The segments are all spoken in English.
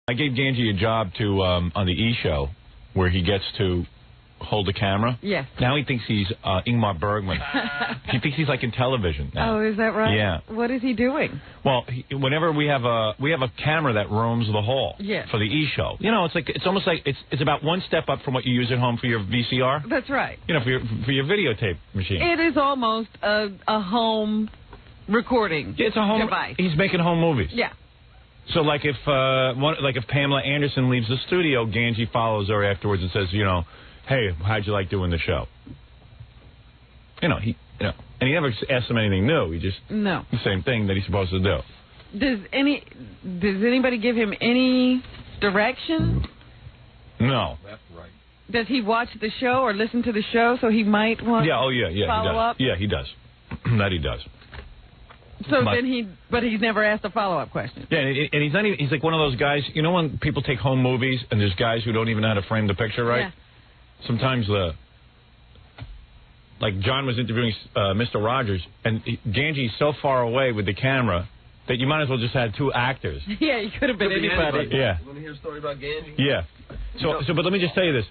I gave Ganji a job to on the E! Show where he gets to hold the camera. Yes. Now he thinks he's Ingmar Bergman. He thinks he's like in television now. Oh, is that right? Yeah. What is he doing? Well, whenever we have a camera that roams the hall for the E! Show. You know, it's almost like it's about one step up from what you use at home for your VCR. That's right. You know, for your videotape machine. It is almost a home recording it's a home device. He's making home movies. Yeah. So like if Pamela Anderson leaves the studio, Ganji follows her afterwards and says, you know, hey, how'd you like doing the show? And he never asks him anything new. He just the same thing that he's supposed to do. Does anybody give him any direction? No. That's right. Does he watch the show or listen to the show so he might want to follow up? Yeah, he does. That he does. So but he's never asked a follow-up question. Yeah, and he's not even, he's like one of those guys, you know when people take home movies and there's guys who don't even know how to frame the picture right? Yeah. Sometimes like John was interviewing Mr. Rogers, and Ganji's so far away with the camera that you might as well just have two actors. Yeah, you could have been anybody. Yeah. You want to hear a story about Ganji? Yeah. So, but let me just tell you this.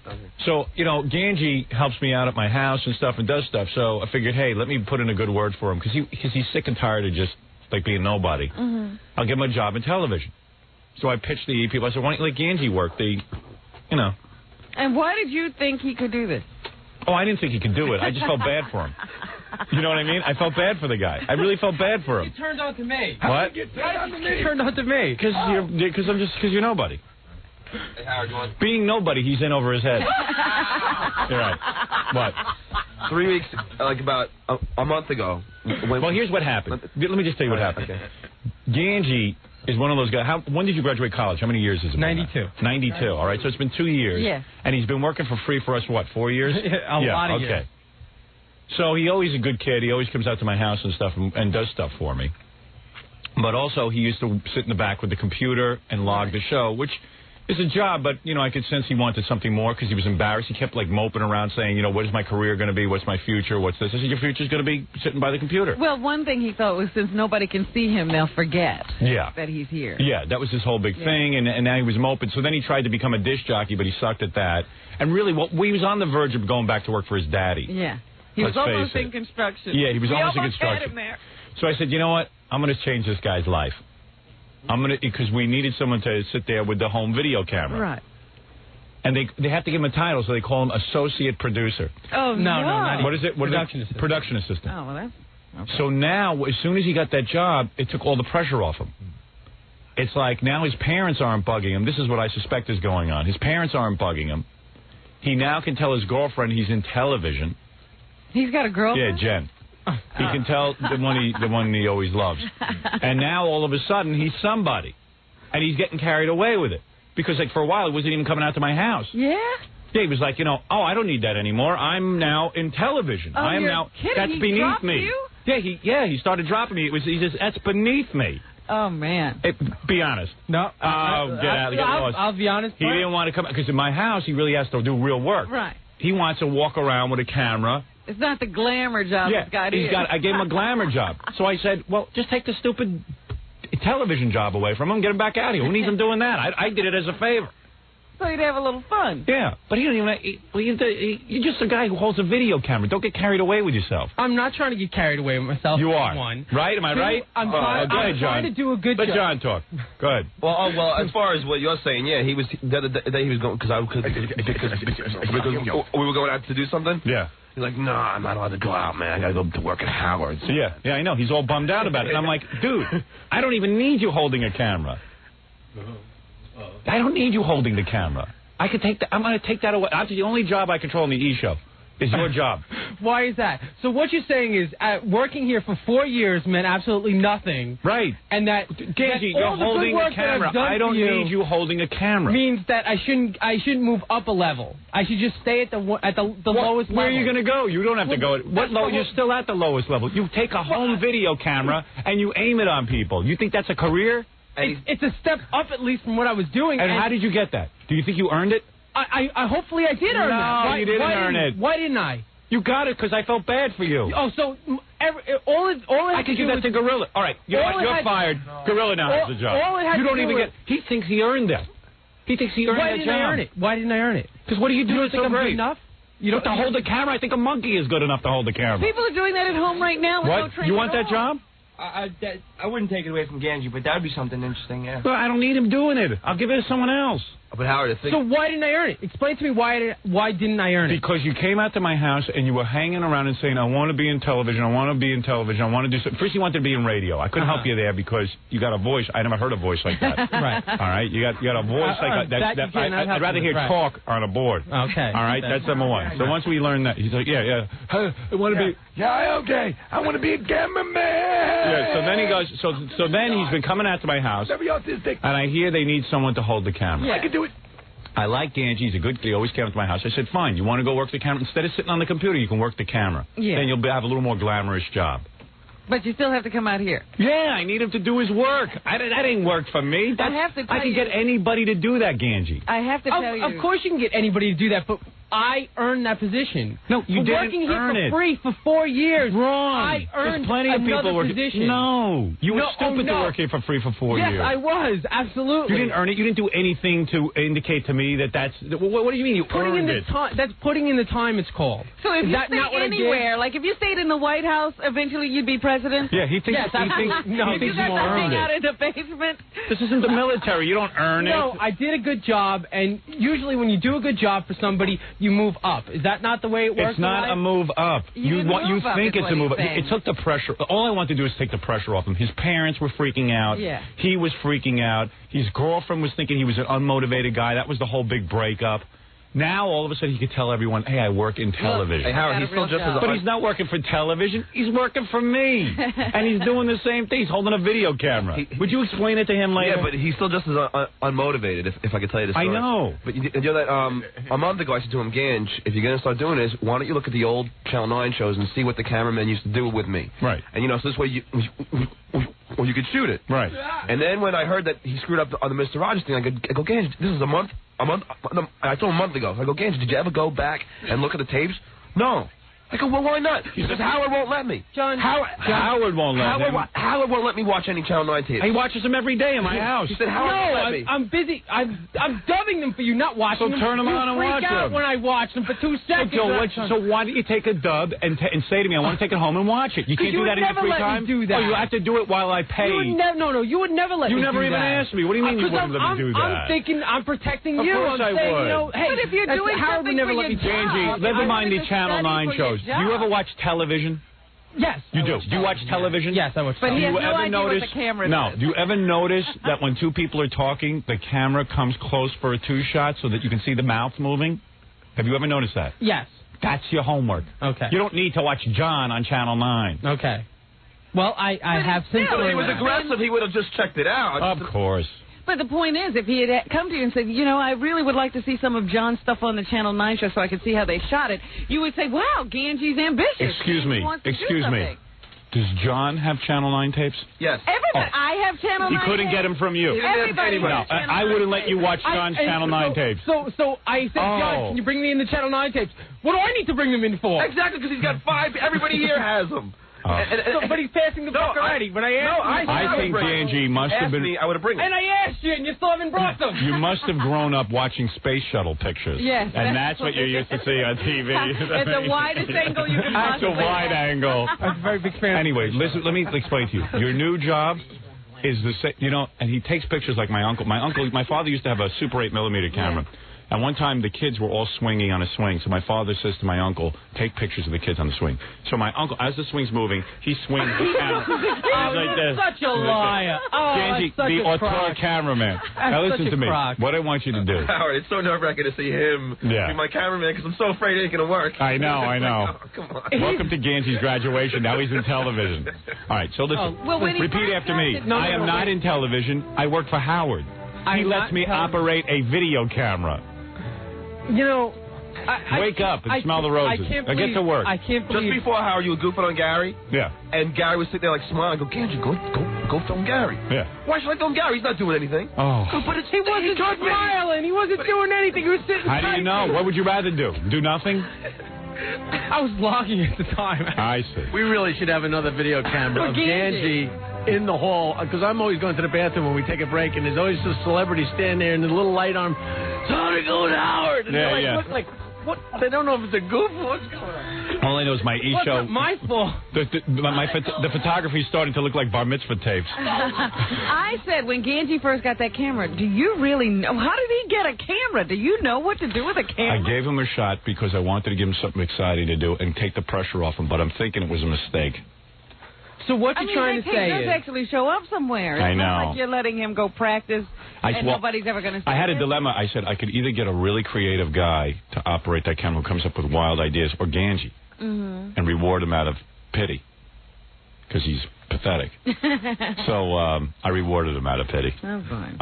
So, Ganji helps me out at my house and stuff and does stuff. So I figured, hey, let me put in a good word for him because he's sick and tired of just like being nobody. Mm-hmm. I'll give him a job in television. So I pitched the people. I said, why don't you let Ganji work? And why did you think he could do this? Oh, I didn't think he could do it. I just felt bad for him. You know what I mean? I felt bad for the guy. I really felt bad for him. You turned on to me. What? Why did you turn on to me? Because you're nobody. Hey, Howard, you want... Being nobody, he's in over his head. You're right. What? 3 weeks, like about a month ago. Well, here's what happened. Let me just tell you what happened. Okay. Ganji is one of those guys. When did you graduate college? How many years is it? 92. 92. All right, so it's been 2 years. Yeah. And he's been working for free for us, what, 4 years? A lot of years. So he always a good kid. He always comes out to my house and stuff and does stuff for me. But also he used to sit in the back with the computer and log the show, which is a job, but, I could sense he wanted something more because he was embarrassed. He kept, moping around saying, what is my career going to be? What's my future? What's this? I said, your future's going to be sitting by the computer. Well, one thing he thought was since nobody can see him, they'll forget that he's here. Yeah, that was his whole big thing, and now he was moping. So then he tried to become a disc jockey, but he sucked at that. And really, he was on the verge of going back to work for his daddy. Yeah. He was almost in construction. Yeah, he was almost in construction. Had him there. So I said, you know what? I'm going to change this guy's life. Because we needed someone to sit there with the home video camera. Right. And they have to give him a title, so they call him associate producer. Oh, no, not what is it? Production assistant. Production assistant. Oh, well, that's... Okay. So now, as soon as he got that job, it took all the pressure off him. It's like now his parents aren't bugging him. This is what I suspect is going on. His parents aren't bugging him. He now can tell his girlfriend he's in television. He's got a girlfriend? Yeah, Jen. He can tell the one he always loves. And now, all of a sudden, he's somebody. And he's getting carried away with it. Because, for a while, he wasn't even coming out to my house. Yeah? Yeah, he was like, I don't need that anymore. I'm now in television. Oh, I am now. Kidding. That's he beneath me. You? Yeah, he started dropping me. He says, that's beneath me. Oh, man. Be honest. No. Get out. Get lost. I'll be honest. He didn't want to come, because in my house, he really has to do real work. Right. He wants to walk around with a camera. It's not the glamour job he's got here. I gave him a glamour job. So I said, well, just take the stupid television job away from him and get him back out of here. Who needs him doing that? I did it as a favor. So he'd have a little fun. Yeah, but he don't even. You're just a guy who holds a video camera. Don't get carried away with yourself. I'm not trying to get carried away with myself. You are. One. Right? Am I right? I'm trying to do a good job. Let John talk. Go ahead. Well, as far as what you're saying, yeah, he was the other day he was going because we were going out to do something. Yeah. He's like, no, I'm not allowed to go out, man. I got to go to work at Howard's. Yeah, I know. He's all bummed out about it. And I'm like, dude, I don't even need you holding a camera. I don't need you holding the camera. I'm going to take that away. That's the only job I control in the E! Show. Is your job. Why is that? So what you're saying is working here for 4 years meant absolutely nothing. Right. And that Ganji, you're holding a camera. I don't need you holding a camera. Means that I shouldn't move up a level. I should just stay at the lowest level. Where are you going to go? You don't have to go. You're still at the lowest level. You take a home video camera and you aim it on people. You think that's a career? It's a step up at least from what I was doing. And how did you get that? Do you think you earned it? I hopefully I did earn that. No, you didn't earn it. Why didn't I? You got it because I felt bad for you. Oh, so all I could give that to Gorilla. All right, you're fired. Gorilla now has the job. All it had you don't even get. He thinks he earned that. He thinks he earned that job. Why didn't I earn it? Why didn't I earn it? Because what do you do? You don't think I'm good enough? You don't have to hold the camera. I think a monkey is good enough to hold the camera. People are doing that at home right now with no training. You want that job? I wouldn't take it away from Ganji, but that would be something interesting, yeah. Well, I don't need him doing it. I'll give it to someone else. But Howard, So why didn't I earn it? Explain to me why didn't I earn it? Because you came out to my house and you were hanging around and saying, I want to be in television, I want to be in television, I want to do something. First you wanted to be in radio. I couldn't help you there because you got a voice. I never heard a voice like that. Right. All right? You got a voice like that. I'd rather hear talk on a board. Okay. All right? That's number one. So once we learn that, he's like, yeah. I want to be... Yeah, okay. I want to be a cameraman. Yeah, so then he goes... So then he's been coming out to my house, and I hear they need someone to hold the camera. Yeah. I can do it. I like Ganji. He's a good kid. He always came to my house. I said, fine, you want to go work the camera? Instead of sitting on the computer, you can work the camera. Yeah. Then you'll have a little more glamorous job. But you still have to come out here. Yeah, I need him to do his work. That ain't work for me. I have to tell I can you, get anybody to do that, Ganji. I have to tell you. Of course you can get anybody to do that, but I earned that position. No, you didn't working earn here it. for free for 4 years. Wrong. I earned There's plenty of people working. position. No, you were stupid to work here for free for 4 years. Yes, I was. Absolutely. You didn't earn it. You didn't do anything to indicate to me that that's... What do you mean you earned it? That's putting in the time, it's called. So if you stayed anywhere, like if you stayed in the White House, eventually you'd be president? Yeah, he thinks you earned it. Out in the basement? This isn't the military. You don't earn it. No, I did a good job, and usually when you do a good job for somebody, you move up. Is that not the way it works? It's not a move up. You think it's a move up. It took the pressure. All I want to do is take the pressure off him. His parents were freaking out. Yeah. He was freaking out. His girlfriend was thinking he was an unmotivated guy. That was the whole big breakup. Now, all of a sudden, he could tell everyone, hey, I work in television. Hey, Howard, he's still just as... But he's not working for television. He's working for me. And he's doing the same thing. He's holding a video camera. Would you explain it to him later? Yeah, but he's still just as unmotivated, if I could tell you the story. I know. But you know that a month ago I said to him, Ganj, if you're going to start doing this, why don't you look at the old Channel 9 shows and see what the cameramen used to do with me? Right. And, so this way you could shoot it. Right. And then when I heard that he screwed up on the Mr. Rogers thing, I go, Ganj, this is a month. I told him a month ago. I go, Ganj, did you ever go back and look at the tapes? No. I go, well, why not? He says, Howard won't let me. Howard won't let him. Howard won't let me watch any Channel 9 tapes. He watches them every day in my house. He said, Howard won't let me. I'm busy. I'm dubbing them for you, not watching them. So turn them on and watch them. You freak out when I watch them for 2 seconds. So why don't you take a dub and say to me, I want to take it home and watch it? You can't do that in your free time? You would never let me do that. Oh, you have to do it while I pay. You would never let me do that. You never even asked me. What do you mean you wouldn't let me do that? I'm protecting you. Of course I would. Hey, but if you're doing Howard would something never for let me your job, Ganji, never mind the Channel 9 shows. Do you ever watch television? Yes. You do. Do you watch television? Yes, I watch But television. he has no idea what the camera does. Do you ever notice that when two people are talking, the camera comes close for a 2-shot so that you can see the mouth moving? Have you ever noticed that? Yes. That's your homework. Okay. You don't need to watch John on Channel 9. Okay. Well, I have since... If he was aggressive, he would have just checked it out. Of course. But the point is, if he had come to you and said, I really would like to see some of John's stuff on the Channel 9 show so I could see how they shot it, you would say, wow, Ganji's ambitious. Excuse me. Does John have Channel 9 tapes? Yes. Everybody. I have Channel 9 He couldn't get them from you. Everybody. No, I wouldn't let you watch John's Channel 9 tapes. So I said, John, can you bring me in the Channel 9 tapes? What do I need to bring them in for? Exactly, because he's got 5. Everybody here has them. But he's passing the buck already. When I asked I think Ganji must have been... I would have bring them. And I asked you, and you still haven't brought them. You must have grown up watching space shuttle pictures. Yes. And that's what you used to see on TV. It's the widest angle you can possibly That's a wide angle. I'm a very big fan. Anyway, listen, let me explain to you. Your new job is the same, and he takes pictures like my uncle. My father used to have a Super 8mm camera. Yeah. And one time the kids were all swinging on a swing, so my father says to my uncle, take pictures of the kids on the swing. So my uncle, as the swing's moving, he swings the camera. You're such a liar. Ganji, the auteur cameraman. Now listen to me. What I want you to do. Howard, it's so nerve-wracking to see him be my cameraman because I'm so afraid it ain't going to work. I know. Oh, come on. Welcome to Ganji's graduation. Now he's in television. All right, so listen. Repeat after me. I am not in television. I work for Howard. He lets me operate a video camera. Wake up and smell the roses. Now get to work. I can't believe... Just before, Howard, you were goofing on Gary. Yeah. And Gary was sitting there like smiling. I go, Ganji, go film Gary. Yeah. Why should I film Gary? He's not doing anything. Oh. But he wasn't smiling. He wasn't doing anything. He was sitting... How do you know? What would you rather do? Do nothing? I was vlogging at the time. I see. We really should have another video camera of Ganji in the hall, because I'm always going to the bathroom when we take a break, and there's always a celebrity standing there and the little light on. Sorry, go to Howard. And they look like, what? They don't know if it's a goof or what's going on. All I know is my E-show. What's my fault? The photography is starting to look like bar mitzvah tapes. I said when Ganji first got that camera, do you really know? How did he get a camera? Do you know what to do with a camera? I gave him a shot because I wanted to give him something exciting to do and take the pressure off him, but I'm thinking it was a mistake. So what you're trying to say does is... actually show up somewhere. It's I know. not like you're letting him go practice and nobody's ever going to see I had a it. dilemma. I said I could either get a really creative guy to operate that camera who comes up with wild ideas, or Ganji, and reward him out of pity because he's pathetic. So I rewarded him out of pity. Oh, fine.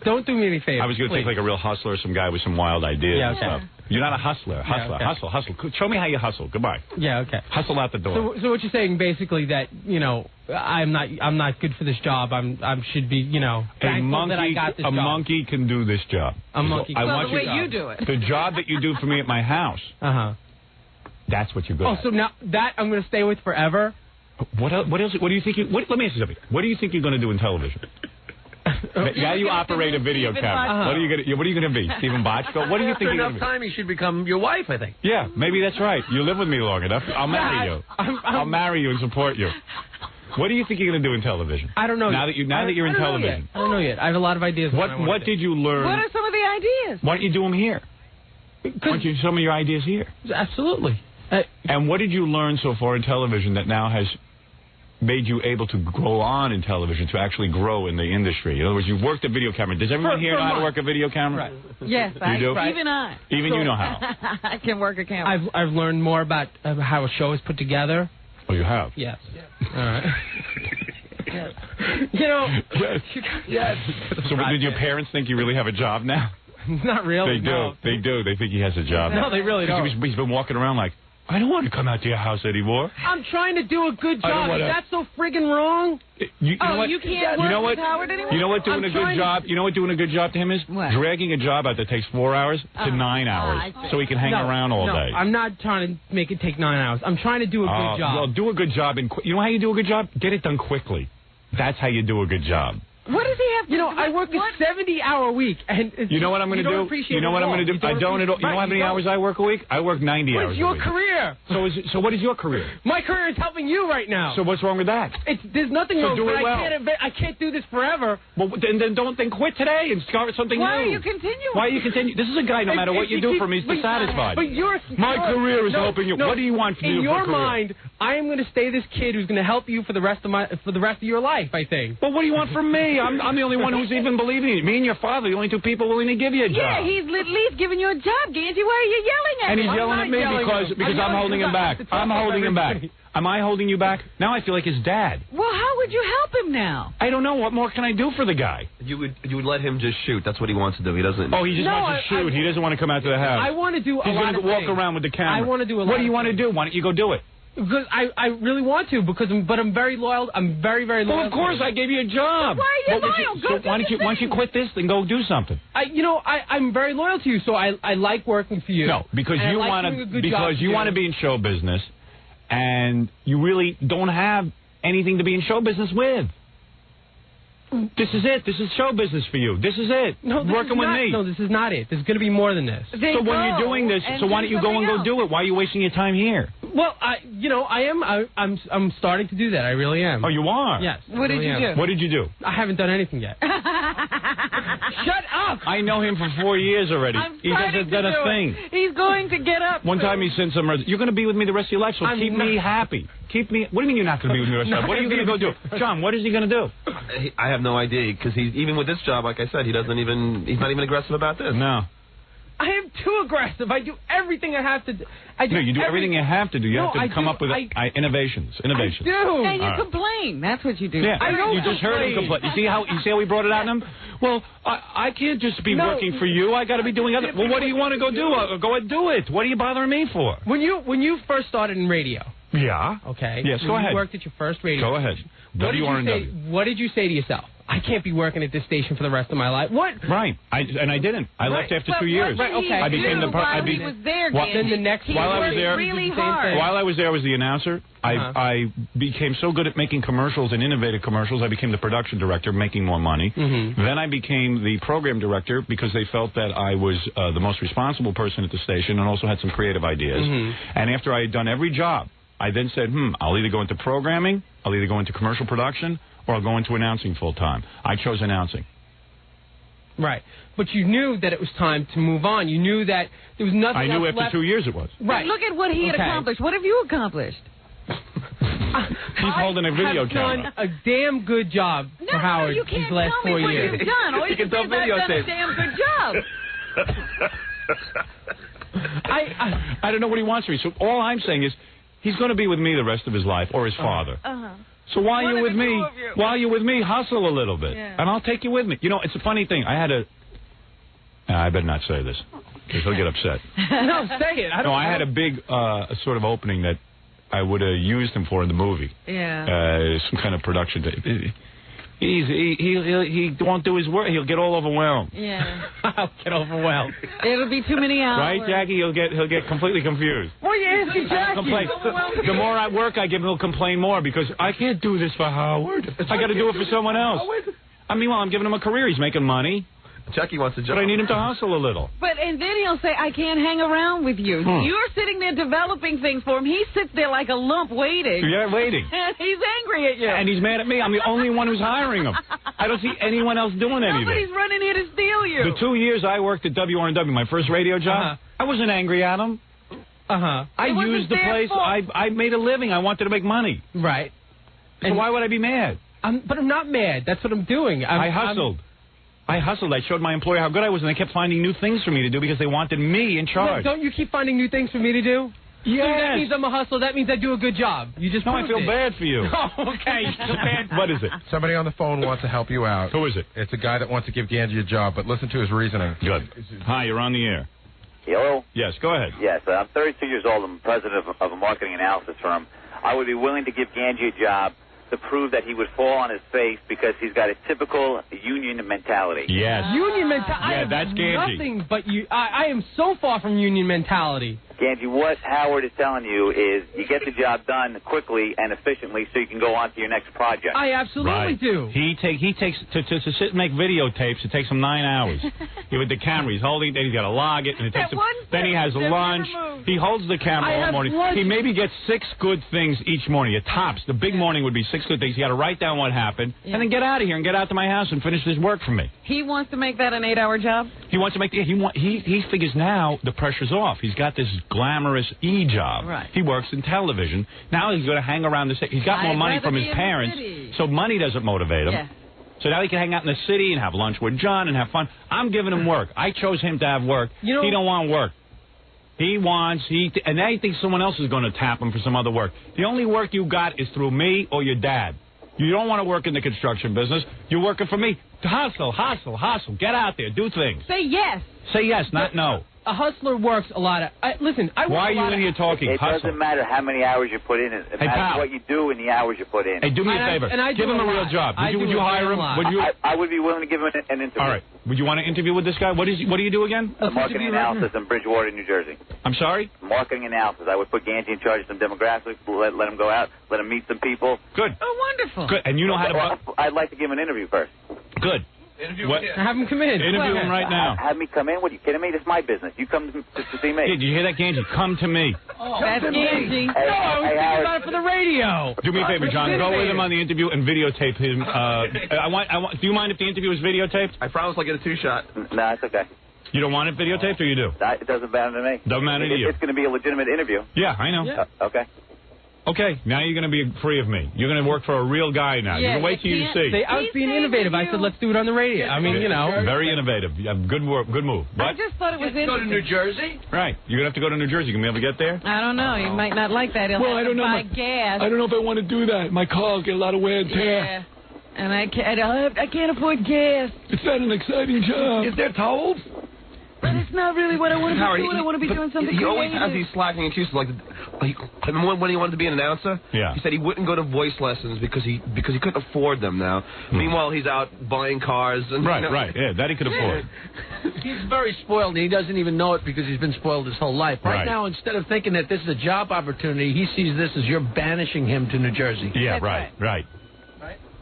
Don't do me any favors. I was going to take like a real hustler, some guy with some wild ideas and stuff. You're not a hustler. Hustler. Hustle. Show me how you hustle. Goodbye. Yeah, okay. Hustle out the door. So what you're saying basically that, I'm not good for this job. I should be, thankful that I got this job. A monkey can do this job. A monkey can the way you do it. The job that you do for me at my house. That's what you're good at. Oh, so now that I'm going to stay with forever? What else? What do you think? Let me ask you something. What do you think you're going to do in television? Now you operate a video camera. What are you going to be? Stephen Bochco? What do you think you're going to be? After enough time, you should become your wife, I think. Yeah, maybe that's right. You live with me long enough. I'll marry you. I'll marry you and support you. What do you think you're going to do in television? I don't know. Now that you're in television. I don't know yet. I have a lot of ideas. What did you learn? What are some of the ideas? Why don't you do them here? Why don't you do some of your ideas here? Absolutely. And what did you learn so far in television that now has made you able to go on in television, to actually grow in the industry? In other words, you've worked a video camera. Does everyone here know how to work a video camera? Right. Yes, you do? Right. Even I. Even you know how. I can work a camera. I've learned more about how a show is put together. Oh, you have? Yes. All right. Yes. Yes. So did your parents think you really have a job now? Not really. They do. No. They do. They think he has a job. No, they really don't. He's been walking around like, I don't want to come out to your house anymore. I'm trying to do a good job. Is that so friggin' wrong? You can't work with Howard anymore? You know what doing a good job? You know what doing a good job to him is? What? Dragging a job out that takes 4 hours to 9 hours, so he can hang around all day. I'm not trying to make it take 9 hours. I'm trying to do a good job. Well, do a good job, and you know how you do a good job? Get it done quickly. That's how you do a good job. What does he have to do? I work a 70-hour week, and you know what I'm going to do? You know what I'm going to do? I don't at all. You know how many hours I work a week? I work 90 hours a week. What's your career? So what is your career? My career is helping you right now. So what's wrong with that? There's nothing wrong with it. I can't do this forever. Well, then quit today and start something Why new. are you continuing? Why are you continuing? This is a guy, no matter what you do for me, he's dissatisfied. But my career is helping you. No, what do you want from me? In your mind, I am going to stay this kid who's going to help you for the rest of your life, I think. Well, what do you want from me? I'm the only one who's even believing in it. Me and your father, the only two people willing to give you a job. Yeah, he's at least giving you a job, Ganji. Why are you yelling at him? And he's I'm yelling at me because I'm holding him back. I'm holding him back. Am I holding you back? Now I feel like his dad. Well, how would you help him now? I don't know. What more can I do for the guy? You would let him just shoot. That's what he wants to do. He doesn't. Oh, he just wants to shoot. He doesn't want to come out to the house. I want to do a lot of things. He's going to walk around with the camera. I want to do a lot. What do you want to do? Why don't you go do it? Because I really want to, but I'm very loyal. I'm very, very loyal. Well, of course, I gave you a job. Why are you loyal? So why don't you quit this, then go do something? I'm very loyal to you, so I like working for you. No, because you want to be in show business, and you really don't have anything to be in show business with. This is it. This is show business for you. This is it. No, working with me. No, this is not it. There's going to be more than this. So when you're doing this, so why don't you go and go do it? Why are you wasting your time here? Well, I'm starting to do that. I really am. Oh, you are? Yes. What did you do? What did you do? I haven't done anything yet. Shut up! I know him for 4 years already. He hasn't done a thing. He's going to get up. One time he sent some. You're going to be with me the rest of your life, so keep me happy. Keep me. What do you mean you're not going to be with me the rest of your life? What are you going to go do, John? What is he going to do? I have no idea, because even with this job, like I said, he's not even aggressive about this. No. I am too aggressive. I do everything I have to do. No, you do everything you have to do. You have to come up with innovations. I do. And you complain. That's what you do. Yeah, I don't you just heard him complain. You see how we brought it out in him? Well, I can't just be working for you. I got to be doing other. Well, what do you want to go do? Go and do it. What are you bothering me for? When you first started in radio. Yeah. Okay. Yes, go ahead. You worked at your first radio. Go ahead. What did you say to yourself? I can't be working at this station for the rest of my life. What? Right. I didn't. I left after 2 years. Right, okay. I became the while he was there, then the next while I was there, really hard. While I was there, I was the announcer. I became so good at making commercials and innovative commercials, I became the production director, making more money. Then I became the program director because they felt that I was the most responsible person at the station and also had some creative ideas. And after I had done every job, I then said, I'll either go into programming, I'll either go into commercial production, or I'll go into announcing full time. I chose announcing. Right. But you knew that it was time to move on. You knew that there was nothing I knew else after left. 2 years it was. Right. Look at what he had accomplished. What have you accomplished? He's holding a video camera. I've done a damn good job for Howard you can't these last tell 4 me years. What you've done. All you can say is I've done a damn good job. I don't know what he wants from me. So all I'm saying is he's going to be with me the rest of his life, or his father. So while you're with me, hustle a little bit, and I'll take you with me. You know, it's a funny thing. I better not say this, because he'll get upset. No, say it. I had a big sort of opening that I would have used him for in the movie. Yeah. Some kind of production. He won't do his work. He'll get all overwhelmed. Yeah. I'll get overwhelmed. It'll be too many hours. Right, Jackie? He'll get completely confused. Well, you asking Jackie. The more work I give him, he'll complain more because I can't do this for Howard. I got to do it for someone else. I mean, well, I'm giving him a career. He's making money. Jackie wants a job. But I need him to hustle a little. And then he'll say, I can't hang around with you. You're sitting there developing things for him. He sits there like a lump waiting. Yeah, waiting. And he's angry at you. And he's mad at me. I'm the only one who's hiring him. I don't see anyone else doing anything. Nobody's running here to steal you. The 2 years I worked at WRNW, my first radio job, I wasn't angry at him. I used the place. I made a living. I wanted to make money. Right. So why would I be mad? But I'm not mad. That's what I'm doing. I hustled. I showed my employer how good I was, and they kept finding new things for me to do because they wanted me in charge. Don't you keep finding new things for me to do? Yes. So that means I'm a hustler. That means I do a good job. You just I feel bad for you. Oh, okay. What is it? Somebody on the phone wants to help you out. Who is it? It's a guy that wants to give Ganji a job, but listen to his reasoning. Good. Hi, you're on the air. Hello? Yes, go ahead. Yes, I'm 32 years old. I'm president of a marketing analysis firm. I would be willing to give Ganji a job to prove that he would fall on his face because he's got a typical union mentality. Yes. Union mentality? Yeah, that's Ganji. Nothing but you. I am so far from union mentality. Ganji, what Howard is telling you is you get the job done quickly and efficiently so you can go on to your next project. I absolutely do. He takes to sit and make videotapes. It takes him 9 hours. With the camera, he's holding it. He's got to log it, and it takes him. Then he has lunch. He holds the camera all morning. He maybe gets 6 good things each morning. At tops, the big morning would be 6 good things. He got to write down what happened, and then get out of here and get out to my house and finish his work for me. He wants to make that an 8-hour job. He wants to make he figures now the pressure's off. He's got this glamorous job. Right. He works in television. Now he's going to hang around the city. He's got more money from his parents, so money doesn't motivate him. Yeah. So now he can hang out in the city and have lunch with John and have fun. I'm giving him work. I chose him to have work. He don't want work. And now he thinks someone else is going to tap him for some other work. The only work you got is through me or your dad. You don't want to work in the construction business. You're working for me. Hustle, hustle, hustle. Get out there. Do things. Say yes. Say yes, not no. A hustler works a lot of... listen, I work Why are you in here talking? It doesn't matter how many hours you put in. It matters what you do in the hours you put in. Hey, do me a favor. Give him a real job. Would you hire him? I would be willing to give him an interview. All right. Would you want to interview with this guy? What do you do again? Marketing analysis in Bridgewater, New Jersey. I'm sorry? Marketing analysis. I would put Ganji in charge of some demographics, let him go out, let him meet some people. Good. Oh, wonderful. Good. And you know how to... I'd like to give him an interview first. Good. Have him come in. Interview him right now. Have me come in? What, are you kidding me? This is my business. You come to see me. Hey, did you hear that, Ganji? Come to me. That's Ganji. No, I was thinking about it for the radio. Do me a favor, John. Go with him on the interview and videotape him. Do you mind if the interview is videotaped? I promise I'll get a 2-shot. No, it's okay. You don't want it videotaped, or you do? It doesn't matter to me. Doesn't matter to you. It's going to be a legitimate interview. Yeah, I know. Yeah. Okay. Okay, now you're going to be free of me. You're going to work for a real guy now. Yeah, you're going to wait till you see. I was being innovative. I said, let's do it on the radio. I mean, you know. Very innovative. Good work. Good move. What? I just thought it was interesting. Go to New Jersey? Right. You're going to have to go to New Jersey. Can we ever get there? I don't know. You might not like that. He'll have to buy gas. I don't know if I want to do that. My car will get a lot of wear and tear. Yeah. And I can't afford gas. It's not an exciting job. Is there tolls? But it's not really what I want to be doing. I want to be doing something He always has creative. these slacking excuses. Like remember when he wanted to be an announcer? Yeah. He said he wouldn't go to voice lessons because he couldn't afford them now. Meanwhile, he's out buying cars. And, Right. Yeah, that he could afford. He's very spoiled, and he doesn't even know it because he's been spoiled his whole life. Right now, instead of thinking that this is a job opportunity, he sees this as you're banishing him to New Jersey. Yeah, right.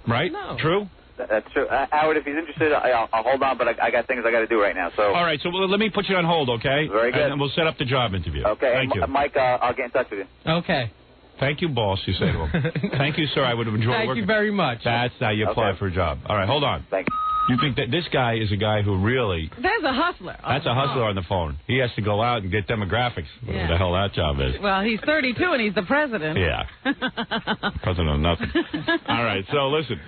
Right? No. True? That's true. Howard, if he's interested, I'll hold on, but I got things I got to do right now. So. All right, so let me put you on hold, okay? Very good. And we'll set up the job interview. Okay. Thank you. Mike, I'll get in touch with you. Okay. Thank you, boss, you say to him. Thank you, sir. I would have enjoyed working. Thank you very much. That's how you apply for a job. All right, hold on. Thank you. You think that this guy is a guy who really... That's a hustler. That's a hustler on the phone. He has to go out and get demographics, whatever the hell that job is. Well, he's 32 and he's the president. Yeah. President of nothing. All right, so listen.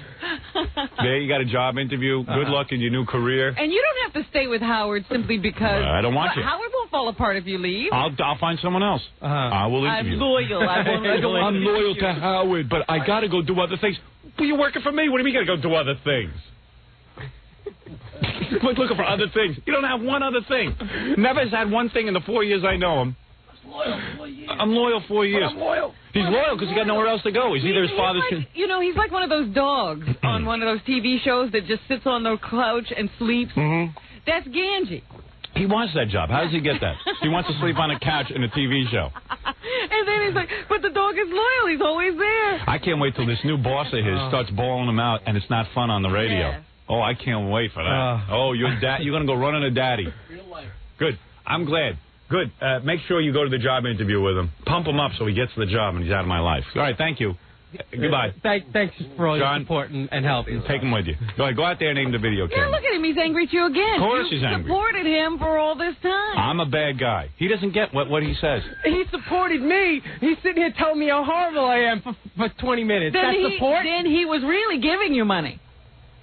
There you got a job interview. Good luck in your new career. And you don't have to stay with Howard simply because... I don't want you. Howard won't fall apart if you leave. I'll find someone else. I will interview. I'm loyal. I'm loyal to Howard, but I got to go do other things. Well, you're working for me. What do you mean you got to go do other things? Looking for other things. You don't have one other thing. Never has had one thing in the 4 years I know him. I'm loyal 4 years. I'm loyal. He's loyal because he got nowhere else to go. He's either his father's... You know, he's like one of those dogs on one of those TV shows that just sits on the couch and sleeps. That's Ganji. He wants that job. How does he get that? He wants to sleep on a couch in a TV show. And then he's like, but the dog is loyal. He's always there. I can't wait till this new boss of his starts bawling him out and it's not fun on the radio. Yeah. Oh, I can't wait for that. You're going to go running a daddy. Good. I'm glad. Good. Make sure you go to the job interview with him. Pump him up so he gets the job and he's out of my life. All right, thank you. Goodbye. Thanks for all your support and help. Take him with you. Go ahead. Go out there and aim the video camera. Yeah, look at him. He's angry at you again. Of course he's angry. You supported him for all this time. I'm a bad guy. He doesn't get what he says. He supported me. He's sitting here telling me how horrible I am for 20 minutes. That's support? Then he was really giving you money.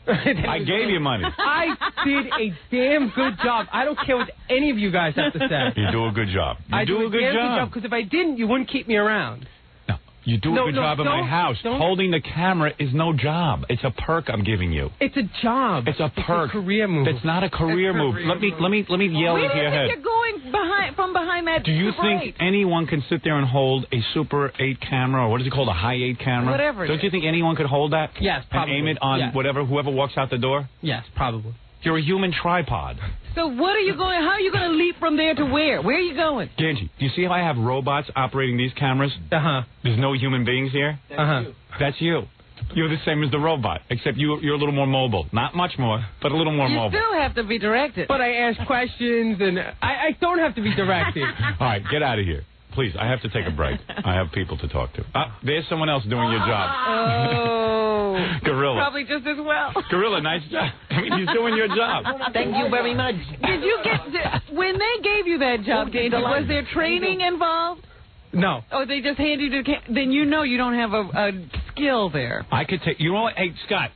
I gave you money. I did a damn good job. I don't care what any of you guys have to say. You do a good job. I do a good job because if I didn't, you wouldn't keep me around. No, you do a good job at my house. Holding the camera is no job. It's a perk I'm giving you. It's a job. It's a perk. It's a career move. It's not a career move. Let me yell into your head. You're going from behind that. Do you think anyone can sit there and hold a Super 8 camera, or what is it called, a high 8 camera? Whatever. Don't you think anyone could hold that? Yes, probably. And aim it on whoever walks out the door? Yes, probably. You're a human tripod. So how are you going to leap from there to where? Where are you going? Ganji, do you see how I have robots operating these cameras? There's no human beings here? That's you. You're the same as the robot, except you're a little more mobile. Not much more, but a little more mobile. You still have to be directed. But I ask questions, and I don't have to be directed. All right, get out of here. Please, I have to take a break. I have people to talk to. There's someone else doing your job. Oh. Gorilla. Probably just as well. Gorilla, nice job. I mean, he's doing your job. Thank you very much. Did you when they gave you that job, was there training involved? No. Or they just handed you then you know you don't have a skill there. I could take, you know what, hey, Scott,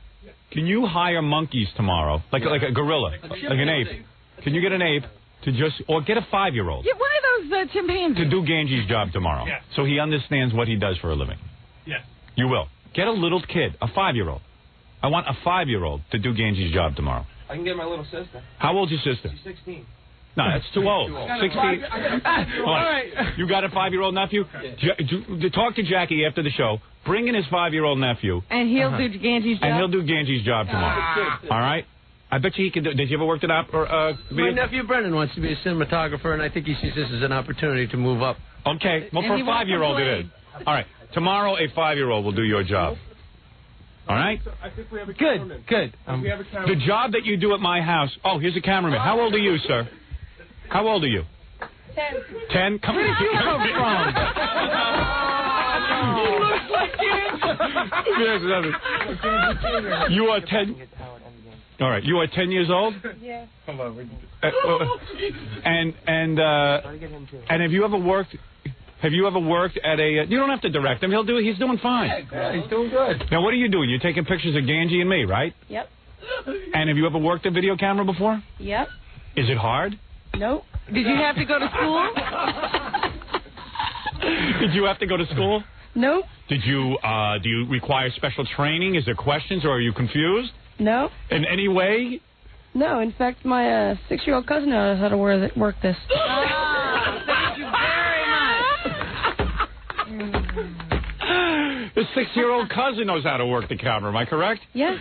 can you hire monkeys tomorrow? Like a gorilla, like an ape. Can you get an ape or get a 5-year-old? Yeah, one of those chimpanzees. To do Ganji's job tomorrow. Yes. So he understands what he does for a living. Yes. You will. Get a little kid, a 5-year-old. I want a 5-year-old to do Ganji's job tomorrow. I can get my little sister. How old's your sister? She's 16. No, that's too old. 16. All right. You got a 5-year-old nephew? Talk to Jackie after the show. Bring in his 5-year-old nephew. And he'll do Ganji's job. And he'll do Ganji's job tomorrow. All right? I bet you he can do. Did you ever work it out? My nephew Brendan wants to be a cinematographer, and I think he sees this as an opportunity to move up. Okay. Well, for a 5-year-old it is. All right. Tomorrow, a 5-year-old will do your job. All right? I think we have a cameraman. Good. We have a cameraman. The job that you do at my house. Oh, here's a cameraman. How old are you, sir? How old are you? 10. 10? Come on. Where did you come from? You are 10. All right. You are 10 years old? Yeah. And have you ever worked? Have you ever worked at a? You don't have to direct him. He's doing fine. Yeah, he's doing good. Now, what are you doing? You're taking pictures of Ganji and me, right? Yep. And have you ever worked a video camera before? Yep. Is it hard? Nope. Did you have to go to school? Did you have to go to school? Nope. Did you? Do you require special training? Is there questions, or are you confused? No. In any way? No, in fact, my 6-year-old cousin knows how to work this. Thank you very much. The 6-year-old cousin knows how to work the camera. Am I correct? Yes.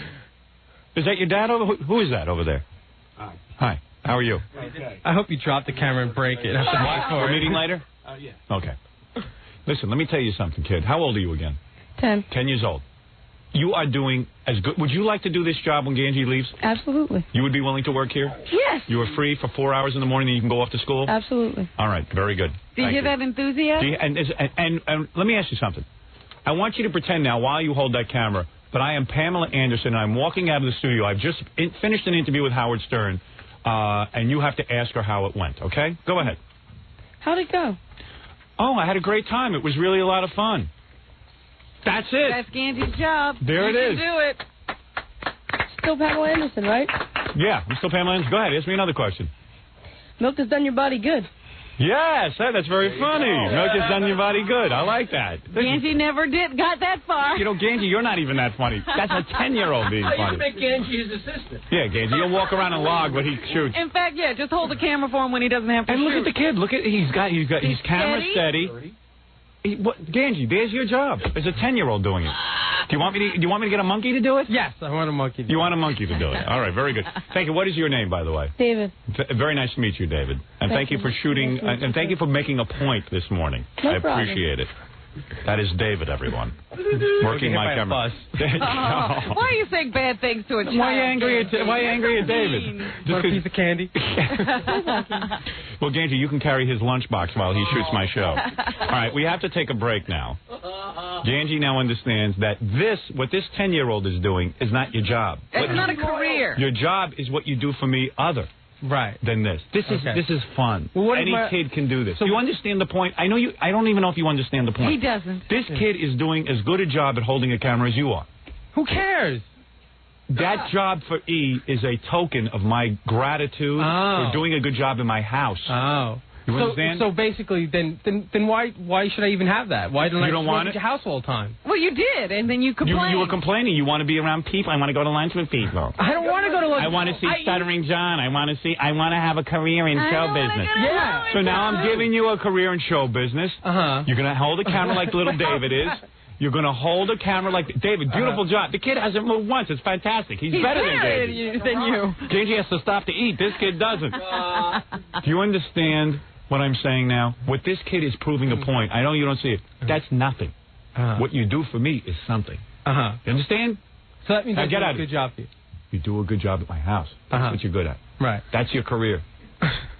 Is that your dad over? Who is that over there? Hi. How are you? Okay. I hope you drop the camera and break it. We're meeting later? Yeah. Okay. Listen, let me tell you something, kid. How old are you again? 10. 10 years old. You are doing as good. Would you like to do this job when Ganji leaves? Absolutely. You would be willing to work here? Yes. You are free for 4 hours in the morning and you can go off to school? Absolutely. All right. Very good. Do you hear that enthusiasm? And let me ask you something. I want you to pretend now, while you hold that camera, that I am Pamela Anderson and I'm walking out of the studio. I've just finished an interview with Howard Stern, and you have to ask her how it went, okay? Go ahead. How'd it go? Oh, I had a great time. It was really a lot of fun. That's it. That's Ganji's job. There you it is. Can do it. Still Pamela Anderson, right? Yeah, I'm still Pamela Anderson. Go ahead. Ask me another question. Milk has done your body good. Yes, that's very funny. Milk has done your body good. I like that. Ganji never got that far. You know, Ganji, you're not even that funny. That's a 10-year-old being I funny. make Ganji his assistant. Yeah, Ganji, you'll walk around and log what he shoots. In fact, yeah, just hold the camera for him when he doesn't have to And shoot. look at the kid. Look at he's camera steady. Ganji, there's your job. There's a 10-year-old doing it. Do you want me to get a monkey to do it? Yes, I want a monkey. You want a monkey to do it. All right, very good. Thank you. What is your name, by the way? David. Very nice to meet you, David. And thank you for shooting, and thank you for making a point this morning. No I appreciate it. That is David, everyone. Working my camera. Why are you saying bad things to a child? Why are you angry at David? Just a piece of candy. Well, Ganji, you can carry his lunchbox while he shoots my show. All right, we have to take a break now. Ganji now understands that what this 10-year-old is doing is not your job. It's not a career. Your job is what you do for me other than this. This is fun. Well, Any kid can do this. So you understand the point? I don't even know if you understand the point. He doesn't. This kid is doing as good a job at holding a camera as you are. Who cares? That job for E is a token of my gratitude for doing a good job in my house. Oh. You understand? So basically, then why should I even have that? Why don't I just work at your house all the time? Well, you did, and then you complained. You were complaining. You want to be around people. I want to go to lunch with people. I don't want to go to lunch. I want to see Stuttering John. I want to have a career in show business. Yeah. So now I'm giving you a career in show business. You're going to hold a camera like little David is. You're going to hold a camera like David. Beautiful job. The kid hasn't moved once. It's fantastic. He's better than you. Ganji has to stop to eat. This kid doesn't. Do you understand what I'm saying now? What this kid is proving a point. I know you don't see it. That's nothing. What you do for me is something. You understand? So that means I do get a out good job for you. You do a good job at my house. That's what you're good at. Right. That's your career.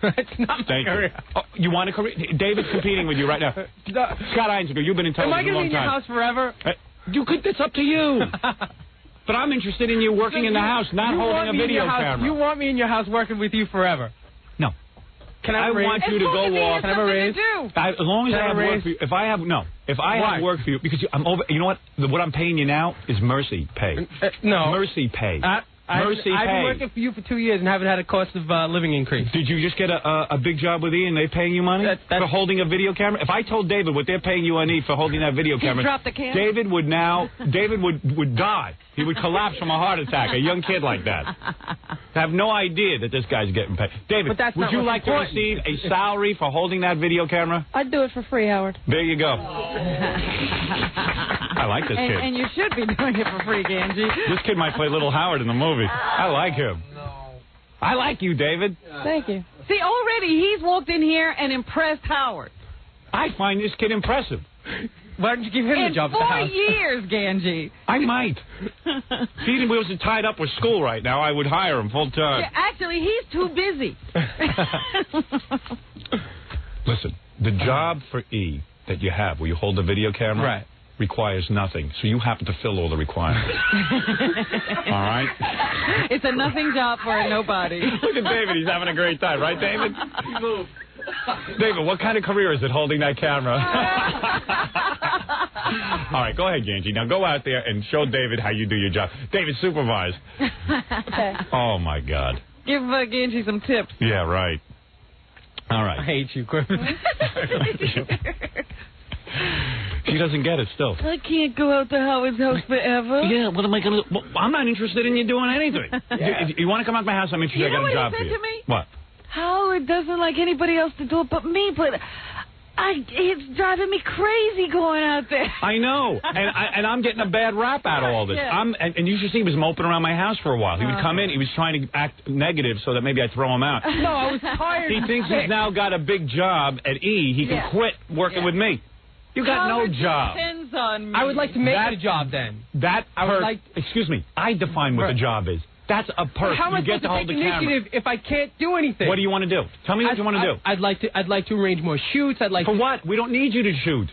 That's not my career. Oh, you want a career? David's competing with you right now. Scott Einziger, you've been in television a long time. Am I going to be in your house forever? It's up to you. But I'm interested in you working in the house, not holding a video camera. You want me in your house working with you forever? No. Can I want you to go off. Can I have a raise? As long as I have work for you. If I have work for you, because I'm over. You know what? What I'm paying you now is mercy pay. No. Mercy pay. I've been working for you for 2 years and haven't had a cost of living increase. Did you just get a big job with E and they paying you money for holding a video camera? If I told David what they're paying you on E for holding that video camera, drop the camera. David would die. He would collapse from a heart attack. A young kid like that. I have no idea that this guy's getting paid. David, would you like to receive a salary for holding that video camera? I'd do it for free, Howard. There you go. I like this kid. And you should be doing it for free, Ganji. This kid might play Little Howard in the movie. I like him. I like you, David. Thank you. See, already he's walked in here and impressed Howard. I find this kid impressive. Why don't you give him the job at the house? In 4 years, Ganji. I might. If he wasn't tied up with school right now, I would hire him full time. Yeah, actually, he's too busy. Listen, the job for E that you have, where you hold the video camera, requires nothing. So you happen to fill all the requirements. All right? It's a nothing job for a nobody. Look at David. He's having a great time. Right, David? David, what kind of career is it holding that camera? All right, go ahead, Ganji. Now go out there and show David how you do your job. David, supervise. Okay. Oh, my God. Give Ganji some tips. Yeah, right. All right. I hate you, Griffin. She doesn't get it still. I can't go out to Howard's house forever. Yeah, what am I going to do? Well, I'm not interested in you doing anything. If you want to come out to my house, I'm interested. You know I got a job what he for said you. to me? What? Howard doesn't like anybody else to do it but me, but it's driving me crazy going out there. I know, and I'm getting a bad rap out of all this. Yeah. And you should see he was moping around my house for a while. He would come in, he was trying to act negative so that maybe I'd throw him out. No, I was tired. He thinks he's now got a big job at E. He can quit working with me. You got Howard no job. depends on me. I would like to make it a job then. Excuse me, I define what the job is. That's a perk. How am I You get supposed to to hold take the camera. initiative if I can't do anything? What do you want to do? Tell me what you want to do. I'd like to arrange more shoots. For what? We don't need you to shoot.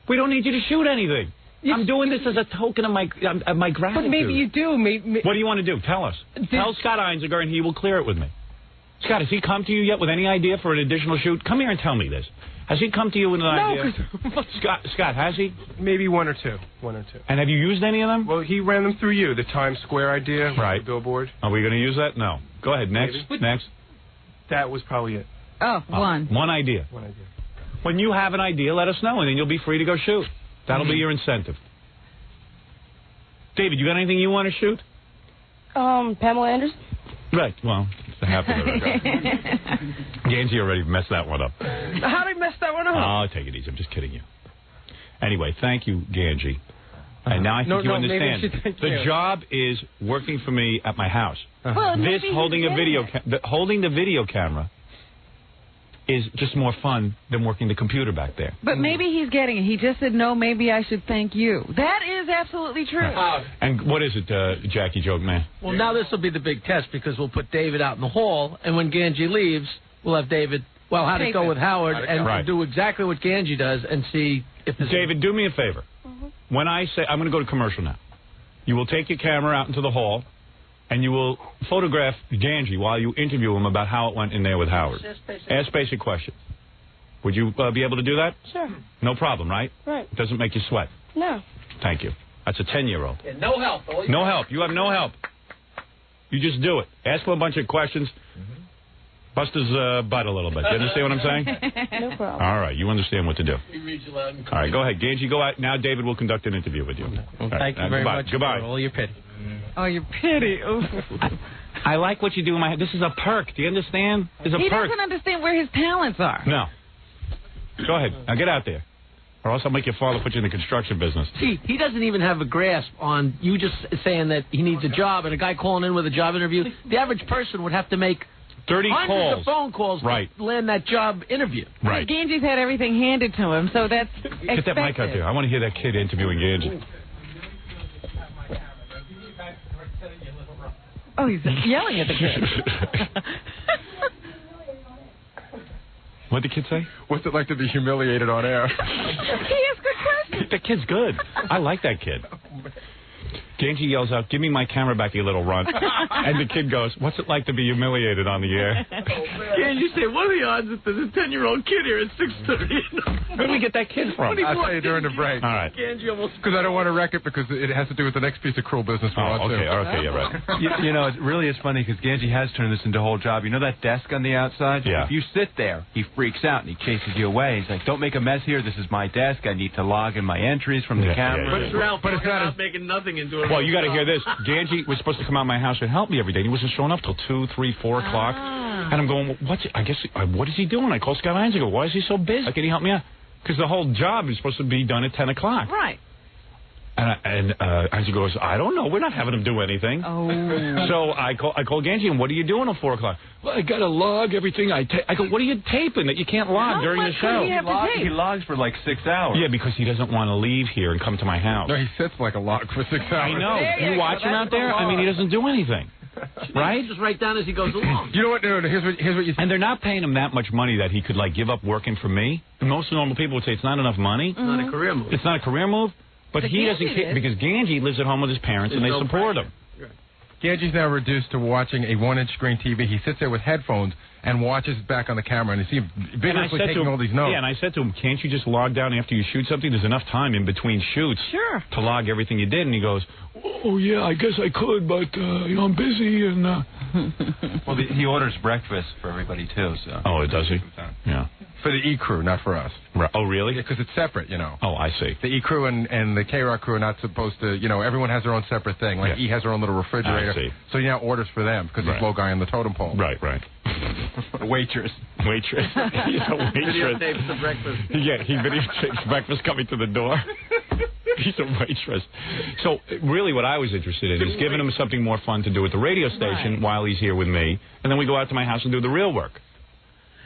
We don't need you to shoot anything. I'm doing this as a token of my gratitude. But maybe you do. Maybe. What do you want to do? Tell us. Tell Scott Einziger and he will clear it with me. Scott, has he come to you yet with any idea for an additional shoot? Come here and tell me this. Has he come to you with an idea? Scott, has he? Maybe one or two. And have you used any of them? Well, he ran them through you. The Times Square idea, right? The billboard. Are we going to use that? No. Go ahead. Next. Maybe. Next. That was probably it. One. One idea. One idea. When you have an idea, let us know, and then you'll be free to go shoot. That'll be your incentive. David, you got anything you want to shoot? Pamela Anderson. Right. Well, it's a half of it. Ganji already messed that one up. How did I mess that one up? Oh, take it easy. I'm just kidding you. Anyway, thank you, Ganji. And now I think you understand. Maybe I should thank the you. job is working for me at my house. Well, This holding the video camera is just more fun than working the computer back there. But maybe he's getting it. He just said, no, maybe I should thank you. That is absolutely true. And what is it, Jackie Joke Man? Well, now this will be the big test because we'll put David out in the hall, and when Ganji leaves, we'll have David, how'd it go with Howard, and do exactly what Ganji does and see if there's... David, do me a favor. When I say, I'm going to go to commercial now. You will take your camera out into the hall, and you will photograph Ganji while you interview him about how it went in there with Howard. Ask basic questions. Would you be able to do that? Sure. No problem, right? Right. It doesn't make you sweat. No. Thank you. That's a 10-year-old. Yeah, no help. No help. You have no help. You just do it. Ask him a bunch of questions. Bust his butt a little bit. You understand what I'm saying? No problem. All right. You understand what to do. He reads you loud and clear. All right. Go ahead. Ganji, go out. Now David will conduct an interview with you. Well, thank you very much. Goodbye. For all your pity. Oh, you're pity. I like what you do in my head. This is a perk. Do you understand? It's a He perk. doesn't understand where his talents are. No. Go ahead. Now get out there. Or else I'll make your father put you in the construction business. See, he doesn't even have a grasp on you just saying that he needs a job and a guy calling in with a job interview. The average person would have to make 30 hundreds calls. of phone calls to land that job interview. Right. Ganji's had everything handed to him, so that's Get that mic out there. I want to hear that kid interviewing Ganji. Oh, he's yelling at the kid. What'd the kid say? What's it like to be humiliated on air? He has good questions. The kid's good. I like that kid. Ganji yells out, "Give me my camera back, you little runt." And the kid goes, "What's it like to be humiliated on the air?" Ganji say, what are the odds that there's a 10-year-old kid here at 6:30? Where did we get that kid from? I'll tell you during the break. All right. Ganji almost... Because I don't want to wreck it because it has to do with the next piece of cruel business we're on, okay, too. okay, you're right. You know, it really is funny because Ganji has turned this into a whole job. You know that desk on the outside? Yeah. If you sit there, he freaks out and he chases you away. He's like, don't make a mess here. This is my desk. I need to log in my entries from the camera. But it's around, but it's not making nothing into it. Well, you got to hear this. Ganji was supposed to come out of my house and help me every day. He wasn't showing up till 2, 3, 4 o'clock. And I'm going, what is he doing? I call Scott Einziger. Why is he so busy? Can he help me out? Because the whole job is supposed to be done at 10 o'clock. Right. And Einziger goes, I don't know. We're not having him do anything. Oh. So I call Ganji, and what are you doing at 4 o'clock? Well, I got to log everything. I go, what are you taping that you can't log during the show? He logs for like 6 hours. Yeah, because he doesn't want to leave here and come to my house. No, he sits like a log for 6 hours. I know. You watch him out there? I mean, he doesn't do anything. Right? Just write down as he goes along. You know what? No, here's what you... And they're not paying him that much money that he could, like, give up working for me. Most normal people would say it's not enough money. It's not a career move. It's not a career move. But he doesn't care because Ganji lives at home with his parents and they support him. Ganji's now reduced to watching a 1-inch screen TV. He sits there with headphones and watches it back on the camera, and you see him vigorously taking all these notes. Yeah, and I said to him, can't you just log down after you shoot something? There's enough time in between shoots to log everything you did. And he goes, oh, yeah, I guess I could, but, I'm busy. And Well, he orders breakfast for everybody, too. So. Oh, does he? Yeah. For the E crew, not for us. Oh, really? Yeah, because it's separate, Oh, I see. The E crew and the K-Rock crew are not supposed to, everyone has their own separate thing. Like E has her own little refrigerator. I see. So he now orders for them because he's low guy on the totem pole. Right. Waitress. He's a waitress. Videotapes the breakfast. Yeah, he videotapes breakfast coming to the door. He's a waitress. So, really what I was interested in is giving him something more fun to do at the radio station while he's here with me, and then we go out to my house and do the real work.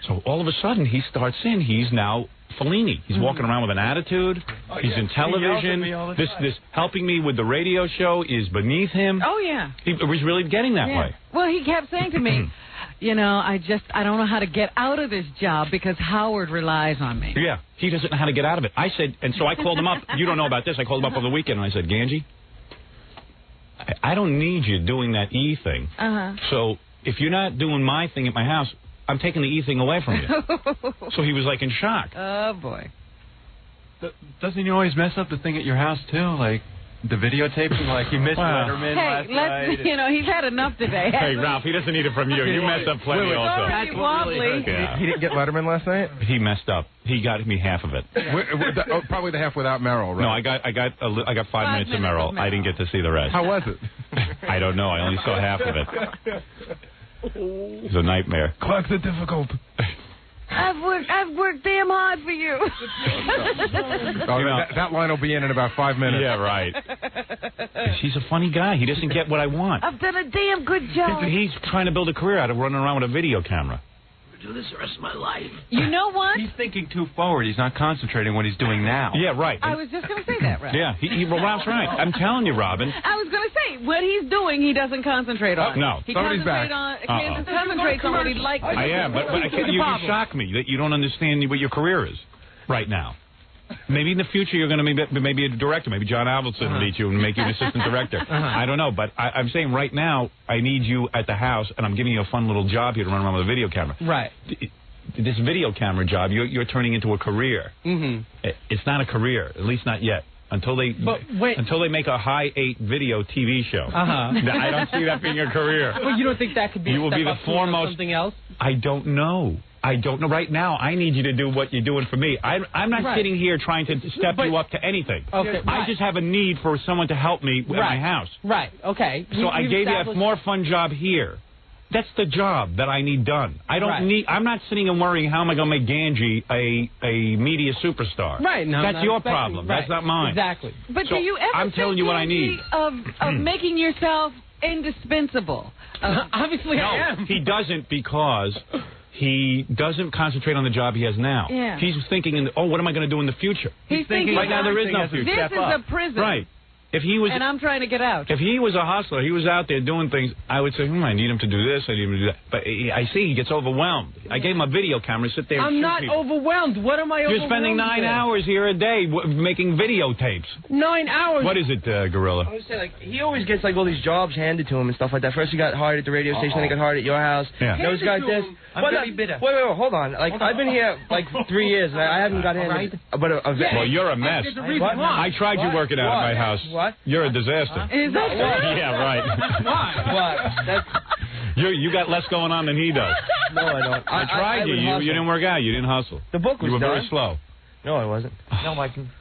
So, all of a sudden, he starts in. He's now Fellini. He's walking around with an attitude. He's in television. This helping me with the radio show is beneath him. Oh, yeah. He was really getting that way. Well, he kept saying to me, I don't know how to get out of this job because Howard relies on me. Yeah, he doesn't know how to get out of it. I said, and so I called him up. You don't know about this. I called him up over the weekend, and I said, Ganji, I don't need you doing that E thing. So if you're not doing my thing at my house, I'm taking the E thing away from you. So he was like in shock. Oh, boy. Doesn't he always mess up the thing at your house, too? Like the videotaping, like he missed Letterman last night. He's had enough today. Hey, Ralph, he doesn't need it from you. You messed up plenty also. That's wobbly. He didn't get Letterman last night? He messed up. He got me half of it. Probably the half without Merrill, right? No, I got 5 minutes of Merrill. I didn't get to see the rest. How was it? I don't know. I only saw half of it. It's a nightmare. Clocks are difficult. I've worked damn hard for you. That line will be in about 5 minutes. Yeah, right. He's a funny guy. He doesn't get what I want. I've done a damn good job. He's trying to build a career out of running around with a video camera. Do this the rest of my life. You know what? He's thinking too forward. He's not concentrating what he's doing now. Yeah, right. I was just going to say that, Ralph. Yeah, Ralph's right. I'm telling you, Robin. I was going to say, what he's doing, he doesn't concentrate on. No. He Somebody's back. concentrates on what he'd like to do. I am, but you shock me that you don't understand what your career is right now. Maybe in the future you're going to be maybe a director. Maybe John Avildsen will meet you and make you an assistant director. I don't know, but I'm saying right now I need you at the house, and I'm giving you a fun little job here to run around with a video camera. Right. This video camera job, you're turning into a career. It's not a career, at least not yet. Until they make a high 8 video TV show. I don't see that being a career. Well, you don't think that could be? You will be the foremost. Something else? I don't know. Right now, I need you to do what you're doing for me. I'm not sitting here trying to step you up to anything. Okay, I just have a need for someone to help me at my house. Right. Okay. So I gave you a more fun job here. That's the job that I need done. I don't need. I'm not sitting and worrying how am I going to make Ganji a media superstar. Right. No, that's your problem. Right. That's not mine. Exactly. But do you ever I'm telling you what I need. Of making yourself indispensable? Obviously, no, I am. He doesn't because he doesn't concentrate on the job he has now. Yeah. He's thinking, what am I going to do in the future? He's thinking right now there is no future. This is a prison. Right. If he was, and I'm trying to get out. If he was a hustler, he was out there doing things, I would say, I need him to do this, I need him to do that. But I see he gets overwhelmed. I gave him a video camera, sit there and I'm shoot not people. overwhelmed. What am I overwhelmed You're spending 9 hours here a day making videotapes. 9 hours? What is it, Gorilla? I would say, he always gets, all these jobs handed to him and stuff like that. First he got hired at the radio station, then he got hired at your house. Yeah. Now he's got this. I'm very bitter. Wait, hold on. I've been here, 3 years, and I haven't got handed Well, you're a mess. I tried you working out at my house. What? You're a disaster. Is that true? Yeah, right. What? You got less going on than he does. No, I don't. I tried you. You didn't work out. You didn't hustle. The book was You were done. very slow. No, I wasn't. No, I can.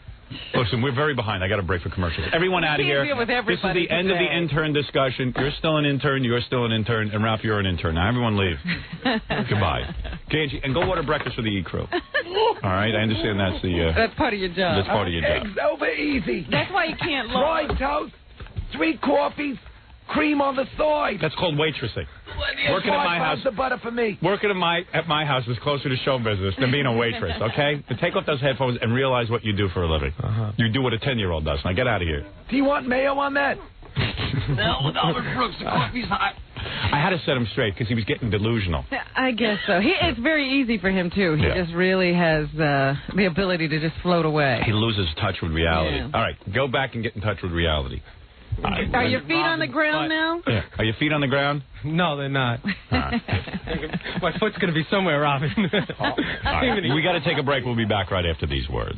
Listen, we're very behind. I got a break for commercials. Everyone out of here. This is the end of the intern discussion. You're still an intern. You're still an intern. And Ralph, you're an intern. Now, everyone leave. Goodbye. Ganji, and go order breakfast for the E crew. All right? I understand that's the... that's part of your job. That's part of your job. Eggs over easy. That's why you can't look. Fried toast, 3 coffees, cream on the side. That's called waitressing. Working at my house. The butter for me. Working at my house is closer to show business than being a waitress, okay? But take off those headphones and realize what you do for a living. You do what a 10-year-old does. Now get out of here. Do you want mayo on that? No, with Albert Brooks, the coffee's hot. I had to set him straight because he was getting delusional. I guess so. It's very easy for him, too. He just really has the ability to just float away. He loses touch with reality. Yeah. All right, go back and get in touch with reality. Are your feet on the ground now? Yeah. Are your feet on the ground? No, they're not. My foot's going to be somewhere, Robin. All right. We got to take a break. We'll be back right after these words.